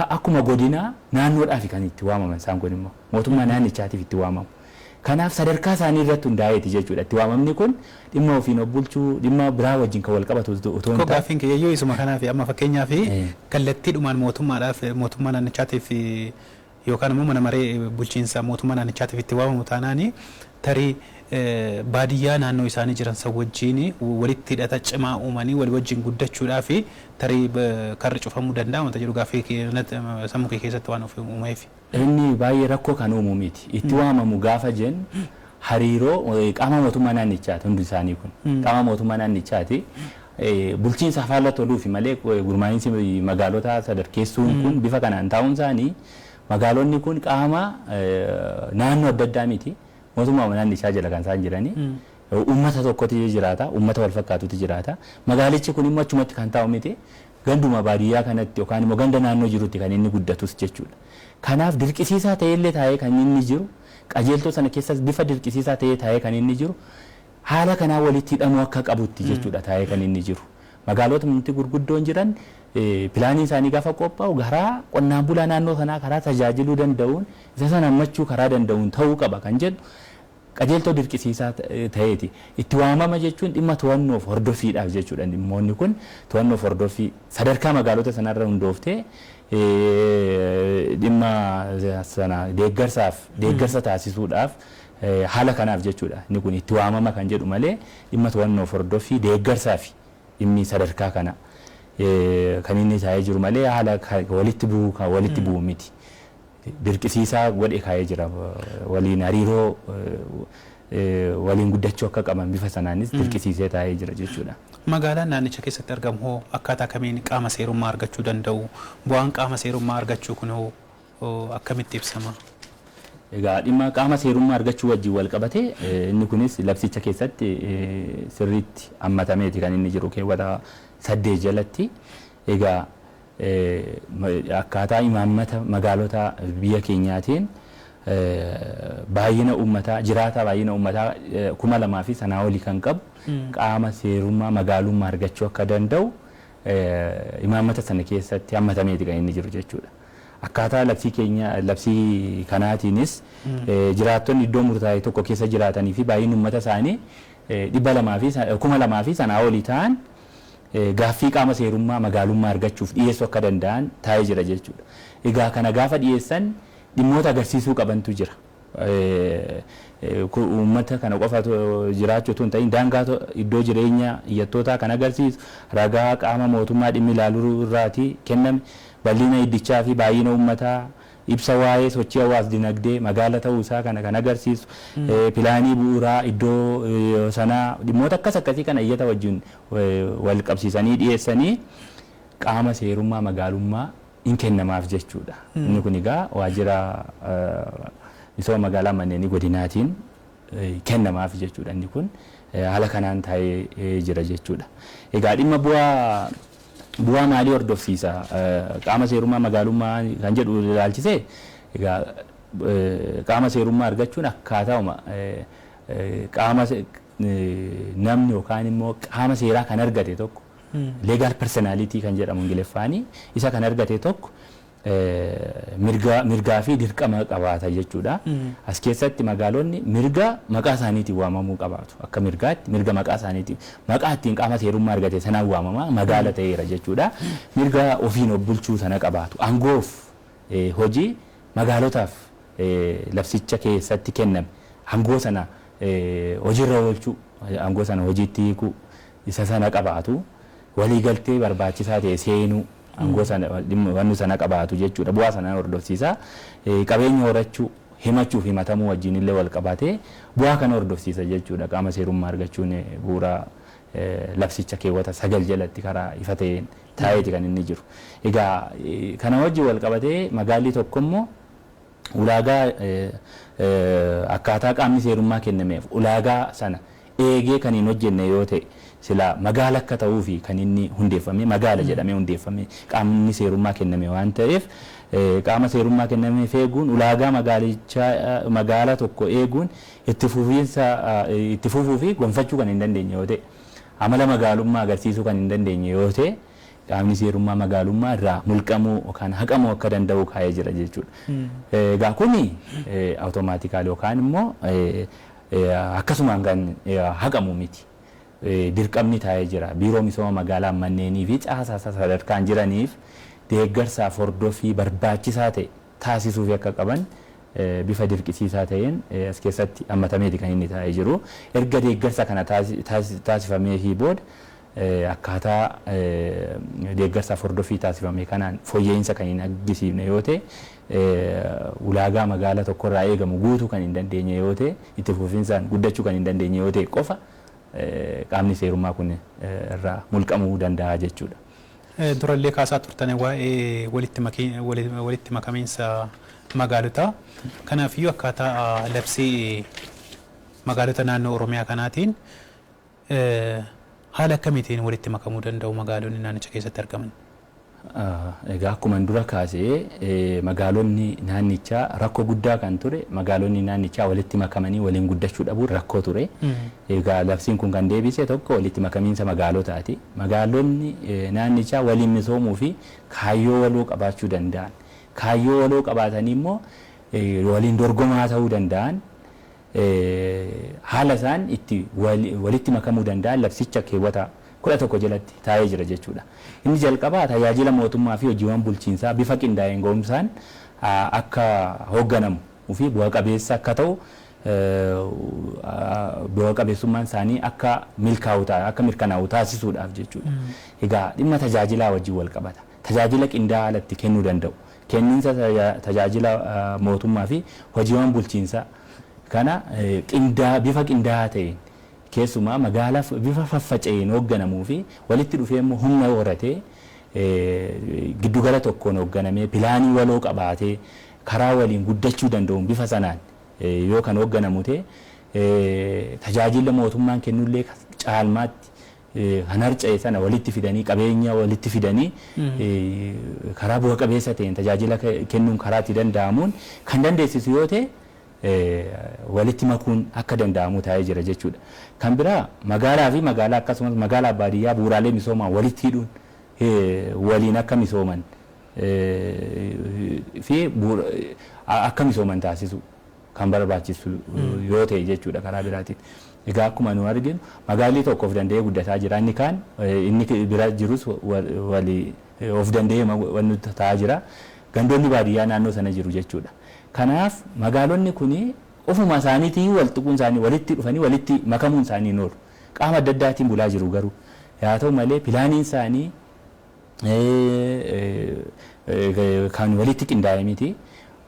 akkuma godinaa naannoodhaaf kan itti waamaman isaan kun immoo mootummaa naannichaatiif itti waamamu. Kanaaf sadarkaa isaanii irratti hundaa'eeti jechuudha. Itti waamamni kun dhimma ofiin of bulchuu, dhimma biraa wajjin kan wal qabatu otoo hin taane. Gaaffiin kiyyayyuu isuma kanaaf amma fakkeenyaaf kallattiidhumaan mootummaa naannichaatiif yookaan immoo mana maree bulchiinsa mootummaa naannichaatiif itti waamamu taanaani tarii baadiyyaa naannoo isaanii jiran san wajjin walitti hidhata cimaa uumanii walii wajjin guddachuudhaaf tarii karri cufamuu danda'a wanta jedhu gaaffii sammuu kee keessatti waan of uumeef. Inni baay'ee rakkoo kan uumu miti. Itti waamamu gaafa jennu hariiroo qaama mootummaa naannichaati hundi isaanii kun. Qaama mootummaa naannichaati. Bulchiinsa haala toluufi malee gurmaa'insi magaalota sadarkeessuun kun bifa kanaan taa'uun isaanii magaalonni kun qaama naannoo adda addaa miti. Mootummaa naannichaa jala kan isaan jiranii. Uummata tokkotu jiraata, uummata wal fakkaatutu jiraata. Magaalichi kun immoo achumatti kan taa'u miti. Ganduma baadiyyaa kanatti yookaan immoo ganda naannoo jirutti kan inni guddatus jechuudha. Kanaaf dirqisiisaa ta'ellee taa'ee kan inni jiru, qajeeltoo sana keessas bifa dirqisiisaa ta'ee taa'ee kan inni jiru, haala kanaa walitti hidhamuu akka qabutti jechuudha taa'ee kan inni jiru. Magaalota nuti gurguddoon jiran pilaanii isaanii gaafa qophaa'u karaa qonnaan bulaa naannoo sanaa karaa tajaajiluu danda'uun isa sana hammachuu karaa danda'uun ta'uu qaba kan jedhu qajeeltoo dirqisiisaa ta'eeti. Itti waamama jechuun dhimma to'annoof hordoffiidhaaf jechuudha. Dhimmoonni kun to'annoof hordoffii sadarkaa magaalota sanarra hundooftee dhimma sana deeggarsa taasisuudhaaf haala kanaaf jechuudha. Inni kun itti waamama kan jedhu malee dhimma to'annoof hordoffii deeggarsaaf dhimmi sadarkaa kana kan inni taa'ee jiru malee haala walitti bu'u miti. Dirqisiisaa godhe kaa'ee jira waliin hariiroo waliin guddachuu akka qaban bifa sanaanis dirqisiisee taa'ee jira jechuudha. Magaalaan naannicha keessatti argamu hoo akkaataa kamiin qaama seerummaa argachuu danda'u? Bu'aan qaama seerummaa argachuu kun hoo akkamitti ibsama? Egaa dhimma qaama seerummaa argachuu wajjin wal qabate inni kunis labsicha keessatti sirriitti hammatameeti kan inni jiru keewwata 8 jalatti. Egaa akkaataa imaammata magaalota biyya keenyaatiin baay'ina uummataa jiraata baay'ina uummataa 2,000 fi sanaa olii kan qabu qaama seerummaa magaalummaa argachuu akka danda'u imaammata sana keessatti hammatameeti kan inni jiru jechuudha. Akkaataa labsii kanaatiinis jiraattonni iddoo murtaa'e tokko keessa jiraatanii fi baay'inni uummata isaanii 2,000 fi sanaa olii ta'an gaaffii qaama seerummaa magaalummaa argachuuf dhiyeessuu akka danda'an taa'ee jira jechuudha. Egaa kana gaafa dhiyeessan dhimmoota agarsiisuu qabantu jira. Uummata kana qofa jiraachuu osoo hin ta'in daangaa iddoo jireenya iyyattootaa kan agarsiisu ragaa qaama mootummaa dhimmi ilaaluu irraati kenname bal'ina iddichaa fi baay'ina uummataa ibsa waa'ee sochii hawaas dinagdee magaala ta'uu isaa kan agarsiisu pilaanii bu'uuraa iddoo sanaa dhimmoota akkasii kana iyyata wajjin wal qabsiisanii dhiyeessanii qaama seerummaa magaalummaa hin kennamaaf jechuudha. Inni kun egaa waajjira misooma magaalaa manneenii godinaatiin kennamaaf jechuudha. Inni kun haala kanaan taa'ee jira jechuudha. Egaa dhimma bu'aa maalii hordofsiisa qaama seerummaa magaalummaa kan jedhu ilaalchisee egaa qaama seerummaa argachuun akkaatauma qaama namni yookaan immoo qaama seeraa kan argate tokko legal personality kan jedhamu ingiliffaanii isa kan argate tokko mirgaa fi dirqama qabaata jechuudha. As keessatti magaalonni mirga maqaa isaaniitiin waamamuu qabaatu. Akka mirgaatti mirga maqaa isaaniitiin maqaa ittiin qaama seerummaa argate sanaan waamama magaala ta'eera jechuudha. Mirga ofiin of bulchuu sana qabaatu. Aangoof hojii magaalotaaf labsicha keessatti kenname aangoo sana hojiirra oolchuu aangoo sana hojiitti hiikuu isa sana qabaatu. Waliigaltee barbaachisaa ta'e seenuu aangoo sana wanni sana qabaatu jechuudha. Bu'aa sana hordofsiisa. Qabeenya horachuu himachuu fi himatamuu wajjin illee wal qabatee bu'aa kana hordofsiisa jechuudha. Qaama seerummaa argachuun bu'uura labsicha keewwata 9 jalatti karaa ifa ta'een taa'eeti kan inni jiru. Egaa kana wajjin wal qabatee magaalli tokko immoo ulaagaa akkaataa qaamni seerummaa kennameef ulaagaa sana eegee kan hin hojjenne yoo ta'e sila magaala akka ta'uu fi kan inni hundeeffame magaala jedhamee hundeeffame qaamni seerummaa kenname waan ta'eef qaama seerummaa kenname eeguun ulaagaa magaala tokko eeguun itti fufuu fi gonfachuu kan hin dandeenye yoo ta'e amala magaalummaa agarsiisuu kan hin dandeenye yoo ta'e qaamni seerummaa magaalummaa irraa mulqamuu yookaan haqamuu akka danda'u kaa'ee jira jechuudha. Egaa kuni awutomaatikaalii yookaan immoo akkasumaan kan haqamu miti. Dirqamni taa'ee jira. Biiroo misooma magaalaa manneenii fi caasaa sadarkaan jiraniif deeggarsaaf hordofii barbaachisaa ta'e taasisuuf akka qaban bifa dirqisiisaa ta'een as keessatti hammatameeti kan inni taa'ee jiru. Erga deeggarsa kana taasifamee booda akkaataa deeggarsaaf hordofii taasifame kanaan fooyya'insa kan hin agarsiifne yoo ta'e ulaagaa magaala tokkorraa eegamu guutuu kan hin dandeenye yoo ta'e itti fufinsaan guddachuu kan hin dandeenye yoo ta'e qofa qaamni seerummaa kun irraa mulqamuu danda'a jechuudha. Durallee kaasaa turtan waa'ee walitti makamiinsa magaalotaa. Kanaafiyyuu akkaataa labsii magaalota naannoo Oromiyaa kanaatiin haala akkamiitiin walitti makamuu danda'u magaalonni naannicha keessatti argaman? Egaa akkuma dura kaasee magaalonni naannichaa rakkoo guddaa kan ture magaalonni naannichaa walitti makamanii waliin guddachuu dhabuun rakkoo ture. Egaa labsiin kun kan deebise tokko walitti makamiinsa magaalotaati. Magaalonni naannichaa waliin misoomuu fi kaayyoo waloo qabaachuu danda'an. Kaayyoo waloo qabaatanii immoo waliin dorgomaa ta'uu danda'an haala isaan itti walitti makamuu danda'an labsicha keewwata 11 jalatti taa'ee jira jechuudha. Inni jalqabaa tajaajila mootummaa fi hojiiwwan bulchiinsaa bifa qindaa'een ga'umsaan akka hoogganamu fi bu'a qabeessa akka ta'u bu'a qabeessummaan isaanii akka mirkanaa'u taasisuudhaaf jechuudha. Egaa dhimma tajaajilaa wajjin wal qabata. Tajaajila qindaa'aa alatti kennuu danda'u. Kenniinsa tajaajila mootummaa fi hojiiwwan bulchiinsaa kana bifa qindaa'aa ta'een keessumaa magaalaa bifa faffaca'een hoogganamuu fi walitti dhufee immoo humna horatee giddugala tokkoon hoogganamee pilaanii waloo qabaatee karaa waliin guddachuu danda'uun bifa sanaan yoo kan hoogganamu ta'e tajaajila mootummaan kennullee caalmaatti kan harca'e sana walitti fidanii qabeenya walitti fidanii karaa bu'a qabeessa ta'een tajaajila kennuun karaa itti danda'amuun kan dandeessisu yoo ta'e walitti makuun akka danda'amu taa'ee jira jechuudha. Kan biraa magaalaa fi magaalaa akkasumas magaalaa baadiyyaa bu'uuraalee misoomaa walitti hidhuun waliin akka misooman fi akka misooman taasisu kan barbaachisu yoo ta'e jechuudha karaa biraatiin. Egaa akkuma nu arginu magaalli tokko of danda'ee guddataa jira. Inni kaan inni bira jirus walii of danda'ee wanti ta'aa jira. Gandoonni baadiyyaa naannoo sana jiru jechuudha. Kanaaf magaalonni kuni ofuma isaaniitiin wal tuquun isaanii walitti dhufanii walitti makamuun isaanii hin oolu. Qaama adda addaatiin bulaa jiru garuu haa ta'u malee pilaaniin isaanii kan walitti qindaa'e miti.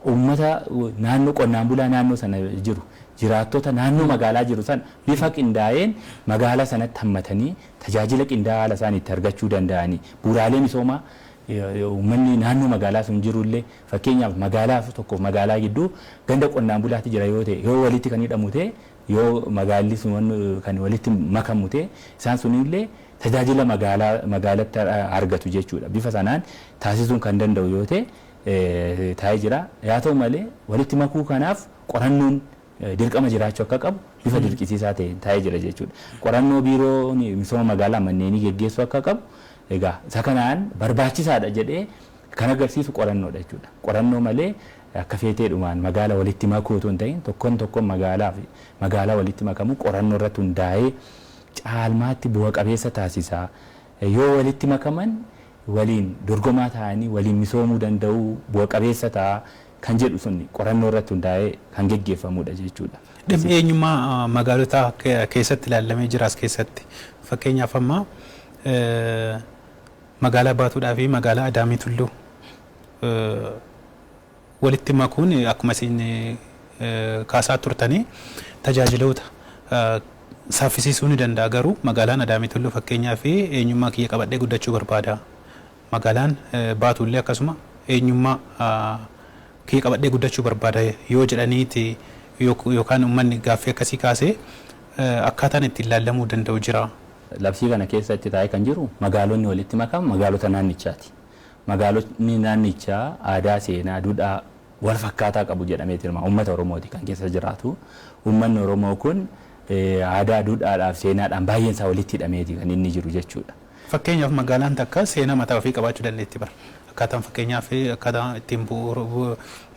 Uummata naannoo qonnaan bulaa naannoo sana jiru jiraattota naannoo magaalaa jiru sana bifa qindaa'een magaalaa sanatti hammatanii tajaajila qindaa'aa haala isaan itti argachuu danda'anii bu'uuraalee misoomaa uummanni naannoo magaalaa sun jirullee fakkeenyaaf magaalaa tokkoof magaalaa gidduu ganda qonnaan bulaatti jira yoo ta'e yoo walitti kan hidhamu ta'e yoo magaalli sun kan walitti makamu ta'e isaan sunillee tajaajila magaalatti argatu jechuudha. Bifa sanaan taasisuun kan danda'u yoo ta'e taa'ee jira. Haa ta'u malee walitti makuu kanaaf qorannoon dirqama jiraachuu akka qabu bifa dirqisiisaa ta'e taa'ee jira jechuudha. Qorannoo biiroo misooma magaalaa manneenii geggeessuu akka qabu egaa isa kanaan barbaachisaadha jedhee kan agarsiisu qorannoodha jechuudha. Qorannoo malee akka feeteedhumaan magaalaa walitti makuu otoo hin ta'in tokkoon magaalaa walitti makamu qorannoo irratti hundaa'ee caalmaatti bu'a qabeessa taasisaa. Yoo walitti makaman waliin dorgomaa ta'anii waliin misoomuu danda'u bu'a qabeessa ta'a kan jedhu sun qorannoo irratti hundaa'ee kan geggeeffamudha jechuudha. Dhimmi eenyummaa magaalotaa keessatti ilaalamee jiraas keessatti fakkeenyaaf amma magaalaa Baatuudhaa fi magaalaa Adaamii Tulluu walitti makuun akkuma isin kaasaa turtanii tajaajiloota saffisiisuu ni danda'a. Garuu magaalaan Adaamii Tulluu fakkeenyaaf eenyummaa kiyya qabadhee guddachuu barbaada. Magaalaan Baatuullee akkasuma eenyummaa kiyya qabadhee guddachuu barbaada yoo jedhaniiti yookaan uummanni gaaffii akkasii kaasee akkaataan itti ilaalamuu danda'u jira. Labsii kana keessatti taa'ee kan jiru magaalonni walitti makamu magaalota naannichaati. Magaalonni naannichaa aadaa, seenaa, duudhaa wal fakkaataa qabu jedhamee tirma. Uummata Oromooti kan keessa jiraatu. Uummanni Oromoo kun aadaa, duudhaadhaaf seenaadhaan baay'een isaa walitti hidhameeti kan inni jiru jechuudha. Fakkeenyaaf magaalaan takka seenaa mataa ofii qabaachuu dandeetti bara. Akkaataan fakkeenyaaf akkaataan ittiin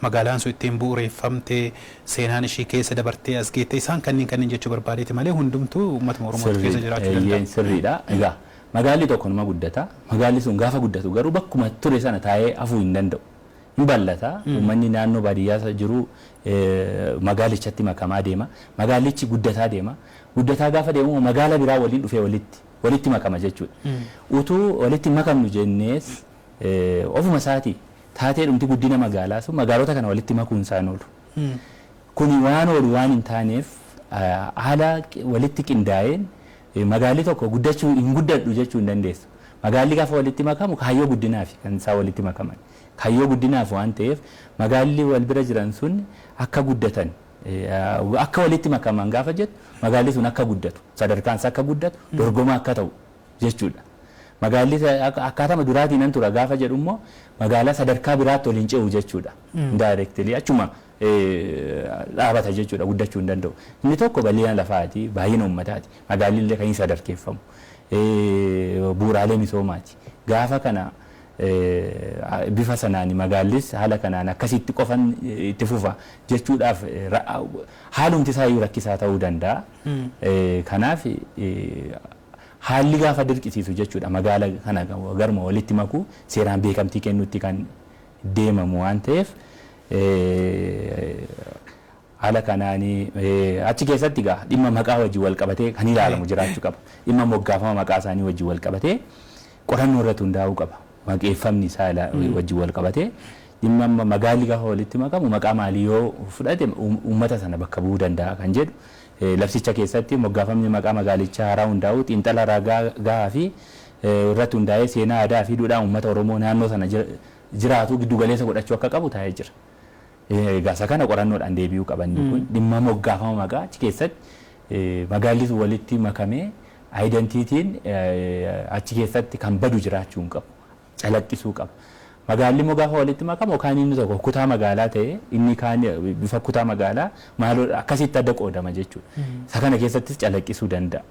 magaalaan sun ittiin bu'uureeffamtee seenaan ishii keessa dabartee as geette isaan kanneen jechuu barbaadeeti malee hundumtuu uummata Oromoo keessa jiraachuu danda'a. Sirriidha. Egaa magaalli tokko nama guddata. Magaalli sun gaafa guddatu garuu bakkuma ture sana taa'ee hafuu hin danda'u. Hin bal'ata. Uummanni naannoo baadiyyaa jiru magaalichatti makamaa deema. Magaalichi guddataa deema. Guddataa gaafa deemu magaala biraa waliin dhufee walitti makama jechuudha. Utuu walitti makamnu jennees ofuma isaatii taatee dhumti guddina magaalaa sun magaalota kana walitti makuun isaan oolu. Kuni waan oolu waan hin taaneef haala walitti qindaa'een magaalli tokko guddachuu hin guddadhu jechuu hin dandeessu. Magaalli gaafa walitti makamu kaayyoo guddinaaf kan isaa walitti makaman. Kaayyoo guddinaaf waan ta'eef magaalli wal bira jiran sun akka guddatan akka walitti makaman gaafa jettu magaalli sun akka guddatu sadarkaan isaa akka guddatu dorgoma akka ta'u jechuudha. Magaalli akkaatama duraatiin nan tura gaafa jedhu immoo magaalaa sadarkaa biraatti waliin ce'u jechuudha. Directly achuma dhaabata jechuudha guddachuu hin danda'u. Inni tokko bal'ina lafaati baay'ina uummataati magaalli illee kan inni sadarkeeffamu bu'uuraalee misoomaati. Gaafa kana bifa sanaan magaallis haala kanaan akkasitti qofan itti fufa jechuudhaaf haalumti isaa iyyuu rakkisaa ta'uu danda'a. Kanaaf haalli gaafa dirqisiisu jechuudha magaala kana garuma walitti makuu seeraan beekamtii kennuutti kan deemamu waan ta'eef haala kanaanii achi keessatti gaa dhimma maqaa wajjin wal qabatee kan ilaalamu jiraachuu qaba. Dhimma moggaafama maqaa isaanii wajjin wal qabatee qorannoo irratti hundaa'uu qaba. Maqeeffamni isaa wajjin wal qabatee dhimma magaalli gaafa walitti makamu maqaa maalii yoo fudhate uummata sana bakka bu'uu danda'a kan jedhu. Labsicha keessatti moggaafamni maqaa magaalichaa haaraa hundaa'u xiinxala ragaa gahaa fi irratti hundaa'ee seenaa aadaa fi duudhaa uummata Oromoo naannoo sana jiraatu giddu galeessa godhachuu akka qabu taa'ee jira. Gaasa kana qorannoodhaan deebi'uu qaban kun dhimma moggaafama maqaa achi keessatti magaalli sun walitti makamee aayidentiitiin achi keessatti kan badu jiraachuu hin qabu. Calaqqisuu qaba. Magaalli immoo gaafa walitti makamu yookaan inni tokko kutaa magaalaa ta'e inni kaan bifa kutaa magaalaa maaloo akkasitti adda qoodama jechuudha. Isa kana keessattis calaqqisuu danda'a.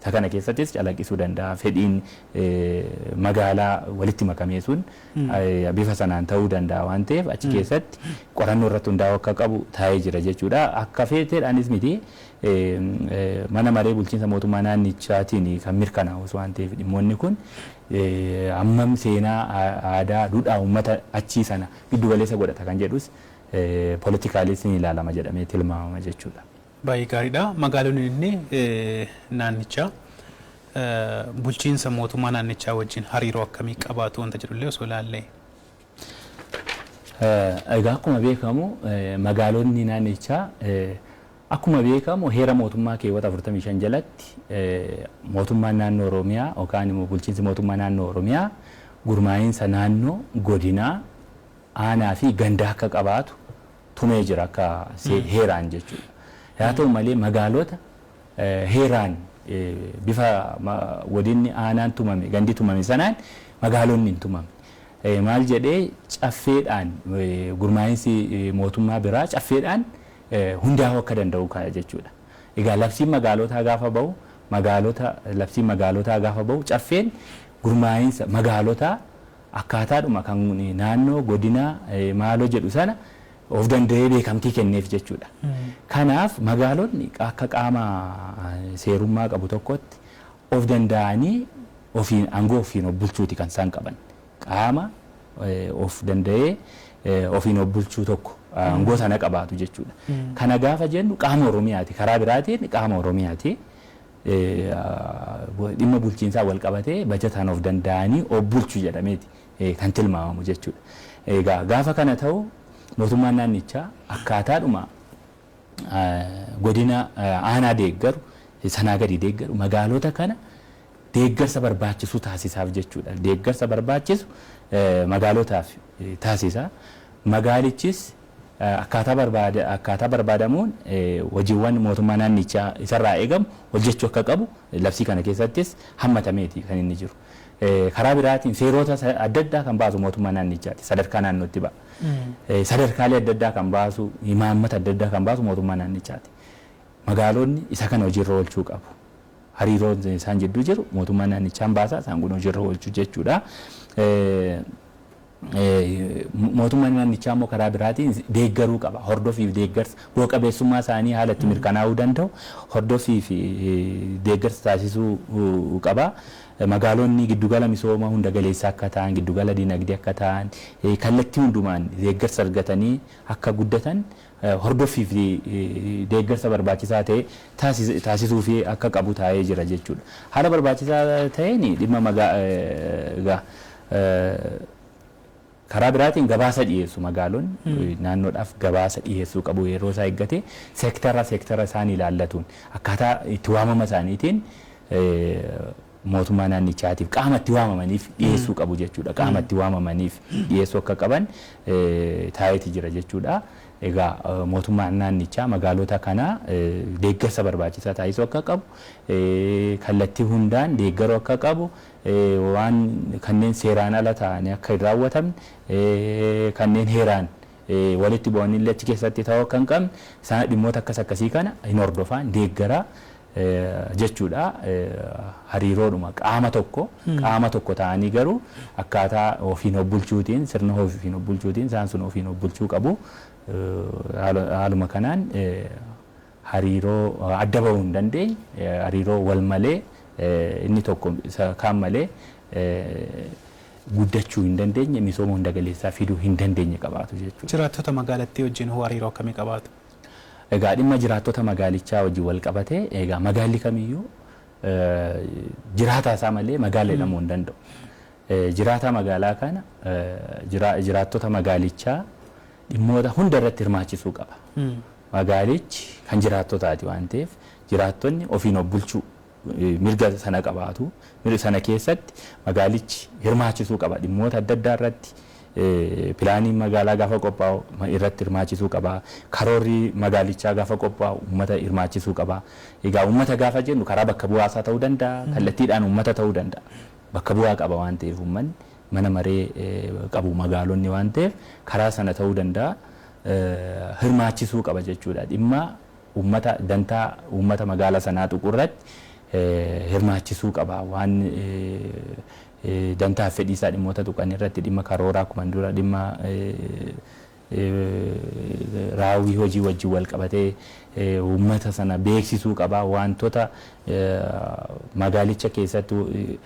Isa kana keessattis calaqqisuu danda'a. Fedhiin magaalaa walitti makamee sun bifa sanaan ta'uu danda'a waan ta'eef achi keessatti qorannoo irratti hundaa'u akka qabu taa'ee jira jechuudha. Akka feeteedhaanis miti mana maree bulchiinsa mootummaa naannichaatiin kan mirkanaa'us waan ta'eef dhimmoonni kun ammam seenaa aadaa duudhaa uummata achii sana giddu galeessa godhata kan jedhus politikaalis ni ilaalama jedhamee tilmaamama jechuudha. Baay'ee gaariidha. Magaalonni inni naannichaa bulchiinsa mootummaa naannichaa wajjin hariiroo akkamii qabaatu wanta jedhullee osoo ilaallee. Egaa akkuma beekamu magaalonni naannichaa akkuma beekamu heera mootummaa keewwata 45 jalatti mootummaan naannoo Oromiyaa yookaan immoo bulchiinsi mootummaa naannoo Oromiyaa gurmaa'insa naannoo godinaa aanaa fi gandaa akka qabaatu tumee jira akka heeraan jechuudha. Haa ta'u malee magaalota heeraan bifa godinni aanaan tumame gandi tumame sanaan magaalonni hin tumamne. Maal jedhee caffeedhaan gurmaa'insi mootummaa biraa caffeedhaan hundaa'uu akka danda'u kaa'a jechuudha. Egaa labsiin magaalotaa gaafa bahu labsiin magaalotaa gaafa bahu caffeen gurmaa'insa magaalotaa akkaataadhuma kan naannoo godinaa maaloo jedhu sana of danda'ee beekamtii kenneef jechuudha. Kanaaf magaalonni akka qaama seerummaa qabu tokkotti of danda'anii aangoo ofiin of bulchuuti kan isaan qaban. Qaama of danda'ee ofiin of bulchuu tokko aangoo sana qabaatu jechuudha. Kana gaafa jennu qaama Oromiyaati. Karaa biraatiin qaama Oromiyaati. Dhimma bulchiinsaa wal qabatee bajataan of danda'anii of bulchu jedhameeti kan tilmaamamu jechuudha. Egaa gaafa kana ta'u mootummaan naannichaa akkaataadhuma godina aanaa deeggaru sanaa gadi deeggaru magaalota kana deeggarsa barbaachisu taasisaaf jechuudha. Deeggarsa barbaachisu magaalotaaf taasisa. Magaalichis akkaataa barbaadamuun hojiiwwan mootummaa naannichaa isarraa eegamu hojjechuu akka qabu labsii kana keessattis hammatameeti kan inni jiru. Karaa biraatiin seerota adda addaa kan baasu mootummaa naannichaati sadarkaa naannootti ba'a. Sadarkaalee adda addaa kan baasu imaammata adda addaa kan baasu mootummaa naannichaati. Magaalonni isa kana hojiirra oolchuu qabu. Hariiroon isaan jidduu jiru mootummaa naannichaan baasa isaan kun hojiirra oolchuu jechuudha. Mootummaan naannichaa immoo karaa biraatiin deeggaruu qaba. Hordofii fi deeggarsa bu'a qabeessummaa isaanii haala itti mirkanaa'uu danda'u hordofii fi deeggarsa taasisuu qaba. Magaalonni giddugala misooma hunda galeessaa akka ta'an, giddugala dinagdee akka ta'an, kallattii hundumaan deeggarsa argatanii akka guddatan hordofii fi deeggarsa barbaachisaa ta'e taasisuu fi akka qabu taa'ee jira jechuudha. Haala barbaachisaa ta'een dhimma karaa biraatiin gabaasa dhiyeessu magaalonni naannoodhaaf gabaasa dhiyeessuu qabu yeroo isaa eeggate seektara isaan ilaallatuun akkaataa itti waamama isaaniitiin mootummaa naannichaatiif qaama itti waamamaniif dhiyeessuu qabu jechuudha. Qaama itti waamamaniif dhiyeessuu akka qaban taa'eeti jira jechuudha. Egaa mootummaan naannichaa magaalota kana deeggarsa barbaachisaa taasisuu akka qabu kallattii hundaan deeggaruu akka qabu waan kanneen seeraan ala ta'anii akka hin raawwatamne kanneen heeraan walitti bu'anii illee achi keessatti ta'uu akka hin qabne isaan dhimmoota akkasii kana hin hordofan deeggaraa jechuudha. Hariiroodhuma qaama tokko ta'anii garuu akkaataa ofiin of bulchuutiin sirna ofiin of bulchuutiin isaan sun ofiin of bulchuu qabu. Haaluma kanaan hariiroo adda bahuu hin dandeenye hariiroo wal malee inni tokko kaan malee guddachuu hin dandeenye misooma hunda galeessaa fiduu hin dandeenye qabaatu jechuudha. Jiraattota magaalattii wajjin hoo hariiroo akkamii qabaatu? Egaa dhimma jiraattota magaalichaa wajjin wal qabatee egaa magaalli kamiyyuu jiraataa isaa malee magaala jedhamuu hin danda'u. Jiraataa magaalaa kana jiraattota magaalichaa dhimmoota hunda irratti hirmaachisuu qaba. Magaalichi kan jiraattotaati waan ta'eef jiraattonni ofiin of bulchuu mirga sana qabaatu. Mirga sana keessatti magaalichi hirmaachisuu qaba. Dhimmoota adda addaa irratti pilaaniin magaalaa gaafa qophaa'u irratti hirmaachisuu qaba. Karoorri magaalichaa gaafa qophaa'u uummata hirmaachisuu qaba. Egaa uummata gaafa jennu karaa bakka bu'aasaa ta'uu danda'a. Kallattiidhaan uummata ta'uu danda'a. Bakka bu'aa qaba waan ta'eef uummanni mana maree qabu magaalonni waan ta'eef karaa sana ta'uu danda'a. Hirmaachisuu qaba jechuudha. Dhimma uummata dantaa uummata magaalaa sanaa tuqurratti hirmaachisuu qaba. Waan dantaa fedhiisaa dhimmoota tuqan irratti dhimma karooraa akkuma dura dhimma raawwii hojii wajjin wal qabatee uummata sana beeksisuu qaba. Wantoota magaalicha keessatti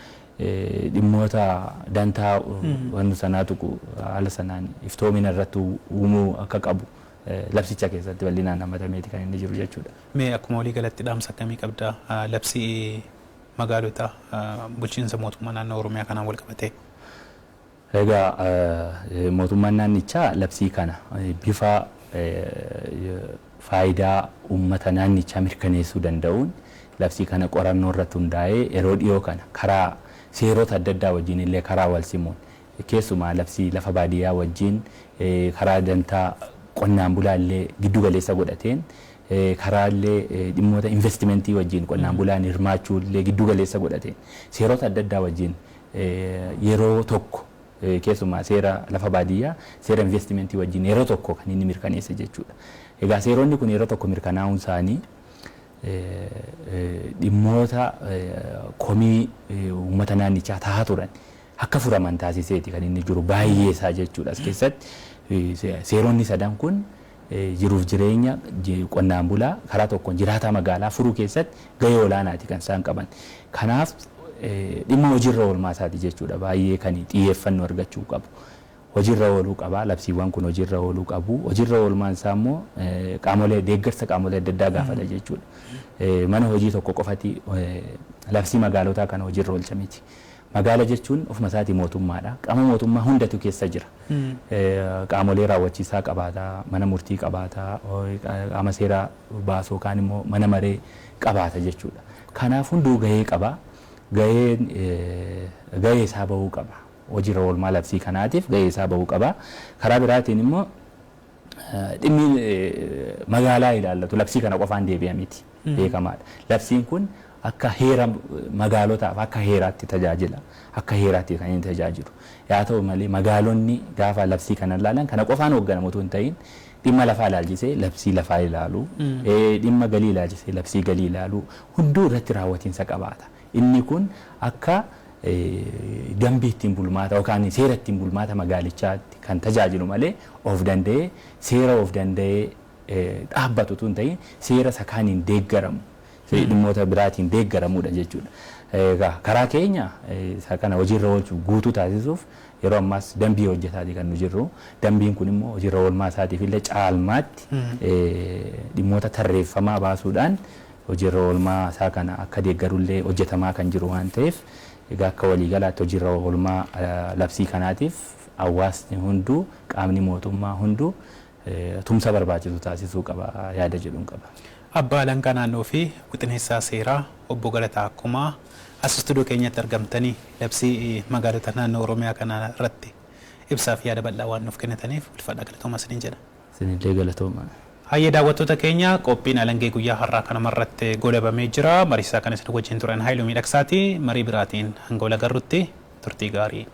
dhimmoota dantaa waan sanaa tuqu haala sanaan iftoomina irratti uumuu akka qabu labsicha keessatti bal'inaan hammatameeti kan inni jiru jechuudha. Mee akkuma walii galatti dhaamsa akkamii qabda labsii magaalota bulchiinsa mootummaa naannoo Oromiyaa kanaan wal qabatee? Egaa mootummaan naannichaa labsii kana bifa faayidaa uummata naannichaa mirkaneessuu danda'uun labsii kana qorannoo irratti hundaa'ee yeroo dhiyoo kana karaa seerota adda addaa wajjin illee karaa wal simuun keessumaa labsii lafa baadiyyaa wajjin karaa dantaa qonnaan bulaa illee giddu galeessa godhateen karaa illee dhimmoota investimentii wajjin qonnaan bulaan hirmaachuu illee giddu galeessa godhateen seerota adda addaa wajjin yeroo tokko keessumaa seera lafa baadiyyaa seera investimentii wajjin yeroo tokko kan inni mirkaneesse jechuudha. Egaa seeronni kun yeroo tokko mirkanaa'uun isaanii dhimmoota komii uummata naannichaa tahaa turan akka furaman taasiseeti kan inni jiru baay'ee isaa jechuudha. As keessatti seeronni sadan kun jiruuf jireenya qonnaan bulaa karaa tokkoon jiraataa magaalaa furuu keessatti gahee olaanaati kan isaan qaban. Kanaaf dhimma hojiirra oolmaa isaati jechuudha. Baay'ee kan xiyyeeffannoo argachuu qabu. Hojiirra ooluu qaba. Labsiiwwan kun hojiirra ooluu qabu. Hojiirra oolmaan isaa immoo qaamolee deeggarsa qaamolee adda addaa gaafata jechuudha. Mana hojii tokko qofati labsii magaalotaa kana hojiirra oolcha miti. Magaala jechuun ofuma isaatii mootummaadha. Qaama mootummaa hundatu keessa jira. Qaamolee raawwachiisaa qabaata, mana murtii qabaata, qaama seeraa baasuu yookaan immoo mana maree qabaata jechuudha. Kanaaf hunduu gahee qaba. Gahee isaa bahuu qaba. Hojiirra oolmaa labsii kanaatiif gahee isaa bahuu qaba. Karaa biraatiin immoo dhimmi magaalaa ilaallatu labsii kana qofaan deebi'a miti beekamaadha. Labsiin kun akka heera magaalotaaf akka heeraatti tajaajila. Akka heeraatti kan inni tajaajilu. Yaa ta'u malee magaalonni gaafa labsii kana ilaalan kana qofaan hoogganamu otoo hin ta'in dhimma lafaa ilaalchisee labsii lafaa ilaalu, dhimma galii ilaalchisee labsii galii ilaalu hunduu irratti raawwatiinsa qabaata. Inni kun akka dambii ittiin bulmaata yookaan seera ittiin bulmaata magaalichaatti kan tajaajilu malee of danda'ee seera of danda'ee dhaabbatu tun ta'in seera sakaaniin deeggaramu dhimmoota biraatiin deeggaramuudha jechuudha. Karaa keenya isa kana hojiirra oolchuu guutuu taasisuuf yeroo ammaas dambii hojjetaati kan nu jirru. Dambiin kun immoo hojiirra oolmaa isaatiif illee caalmaatti dhimmoota tarreeffamaa baasuudhaan hojiirra oolmaa isaa kana akka deeggarullee hojjetamaa kan jiru waan ta'eef egaa akka waliigalaatti hojiirra oolmaa labsii kanaatiif hawaasni hunduu qaamni mootummaa hunduu tumsa barbaachisu taasisuu qaba yaada jedhuun qaba. Abbaa Alangaa Naannoo fi Wixineessaa Seeraa obbo Galataa Akkumaa as istuudiyoo keenyatti argamtanii labsii magaalota naannoo Oromiyaa kana irratti ibsaa fi yaada bal'aa waan nuuf kennitaniif ulfaadha galatooma isiniin jedha. Isinillee galatooma. Hayyee daawwattoota keenya qophiin alangee guyyaa har'aa kanumarratti goolabamee jira. Mariisaa kan isin wajjin turan Haayiluu Miidhagsaati. Marii biraatiin hanga wal agarrutti turtii gaarii.